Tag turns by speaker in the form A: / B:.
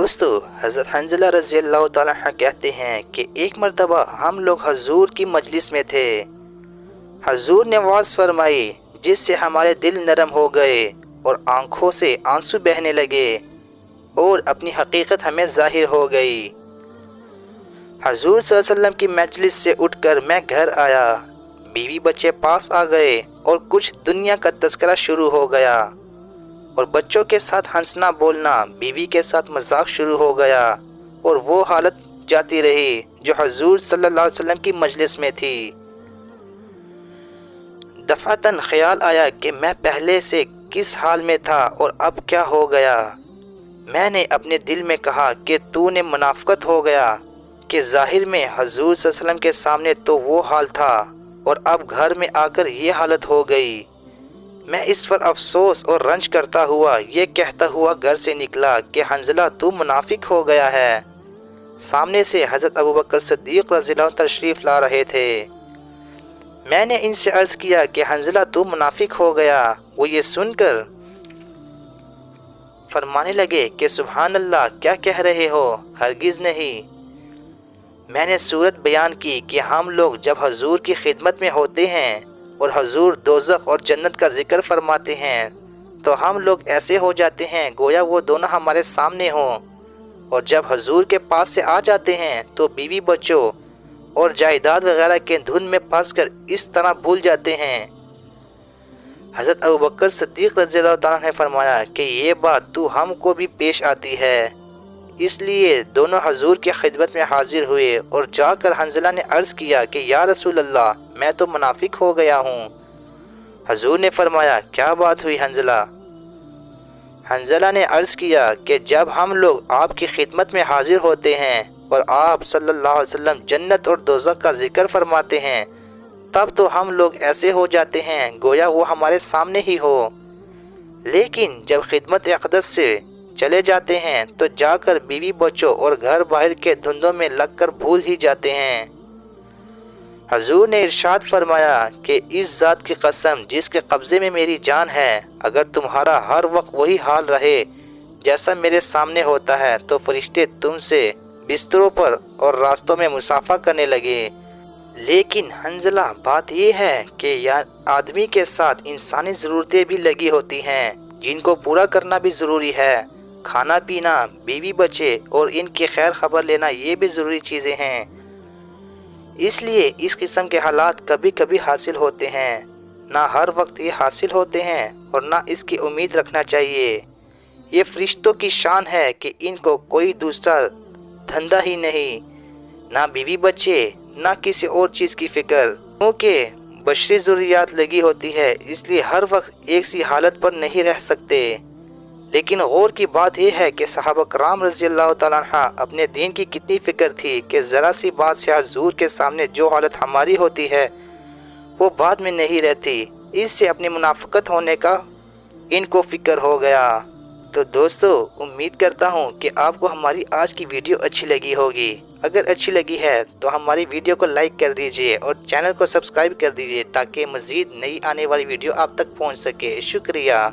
A: दोस्तों, हज़रत हंज़ला रज़ी अल्लाह ताला अन्हा कहते हैं कि एक मरतबा हम लोग हजूर की मजलिस में थे। हजूर ने वाज़ फरमाई जिससे हमारे दिल नरम हो गए और आंखों से आंसू बहने लगे और अपनी हकीकत हमें ज़ाहिर हो गई। हजूर सल्लल्लाहु अलैहि वसल्लम की मजलिस से उठकर मैं घर आया। बीवी बच्चे पास आ गए और कुछ दुनिया का तज़किरा शुरू हो गया और बच्चों के साथ हंसना बोलना, बीवी के साथ मजाक शुरू हो गया और वो हालत जाती रही जो हजूर सल्लल्लाहु अलैहि वसल्लम की मजलिस में थी। दफ़ातन ख्याल आया कि मैं पहले से किस हाल में था और अब क्या हो गया। मैंने अपने दिल में कहा कि तूने मुनाफ़िक़त हो गया कि ज़ाहिर में हजूर सल्लल्लाहु अलैहि वसल्लम के सामने तो वो हाल था और अब घर में आकर ये हालत हो गई। मैं इस पर अफसोस और रंज करता हुआ ये कहता हुआ घर से निकला कि हंज़ला तू मुनाफिक हो गया है। सामने से हज़रत अबू बकर सिद्दीक़ रज़ियल्लाहु अन्हु तशरीफ़ ला रहे थे। मैंने इनसे अर्ज़ किया कि हंज़ला तू मुनाफिक हो गया। वो ये सुनकर फरमाने लगे कि सुभान अल्लाह, क्या कह रहे हो, हरगिज़ नहीं। मैंने सूरत बयान की कि हम लोग जब हजूर की खिदमत में होते हैं और हजूर दोज़ख और जन्नत का जिक्र फरमाते हैं तो हम लोग ऐसे हो जाते हैं गोया वो दोनों हमारे सामने हों, और जब हजूर के पास से आ जाते हैं तो बीवी बच्चों और जायदाद वगैरह के धुन में फंसकर इस तरह भूल जाते हैं। हज़रत अबू बकर सिद्दीक़ रज़ियल्लाहु ताला अन्हु ने फरमाया कि ये बात तो हमको भी पेश आती है। इसलिए दोनों हजूर की खिदमत में हाजिर हुए और जाकर हंज़ला ने अर्ज़ किया कि या रसूल अल्लाह, मैं तो मुनाफिक हो गया हूँ। हजूर ने फरमाया क्या बात हुई हंज़ला। हंज़ला ने अर्ज़ किया कि जब हम लोग आपकी खिदमत में हाजिर होते हैं और आप सल्लल्लाहु अलैहि वसल्लम जन्नत और दोज़ख का जिक्र फरमाते हैं तब तो हम लोग ऐसे हो जाते हैं गोया वो हमारे सामने ही हो, लेकिन जब खिदमत अक़दस से चले जाते हैं तो जाकर बीवी बच्चों और घर बाहर के धुंधों में लगकर भूल ही जाते हैं। हजूर ने इरशाद फरमाया कि इस ज़ात की कसम जिसके कब्ज़े में मेरी जान है, अगर तुम्हारा हर वक्त वही हाल रहे जैसा मेरे सामने होता है तो फरिश्ते तुमसे बिस्तरों पर और रास्तों में मुसाफा करने लगे। लेकिन हंज़ला, बात यह है कि आदमी के साथ इंसानी ज़रूरतें भी लगी होती हैं जिनको पूरा करना भी ज़रूरी है। खाना पीना, बीवी बच्चे और इनकी खैर खबर लेना ये भी ज़रूरी चीज़ें हैं। इसलिए इस किस्म के हालात कभी कभी हासिल होते हैं, ना हर वक्त ये हासिल होते हैं और ना इसकी उम्मीद रखना चाहिए। ये फरिश्तों की शान है कि इनको कोई दूसरा धंधा ही नहीं, ना बीवी बच्चे ना किसी और चीज़ की फ़िक्र, क्योंकि बशरी ज़रूरियात लगी होती है, इसलिए हर वक्त एक सी हालत पर नहीं रह सकते। लेकिन गौर की बात यह है कि सहाबा कराम रज़ी अल्लाह ताला अन्हा अपने दीन की कितनी फ़िक्र थी कि ज़रा सी बात से हजूर के सामने जो हालत हमारी होती है वो बाद में नहीं रहती। इससे अपनी मुनाफ़िक़त होने का इनको फ़िक्र हो गया। तो दोस्तों, उम्मीद करता हूँ कि आपको हमारी आज की वीडियो अच्छी लगी होगी। अगर अच्छी लगी है तो हमारी वीडियो को लाइक कर दीजिए और चैनल को सब्सक्राइब कर दीजिए ताकि मज़ीद नई आने वाली वीडियो आप तक पहुँच सके। शुक्रिया।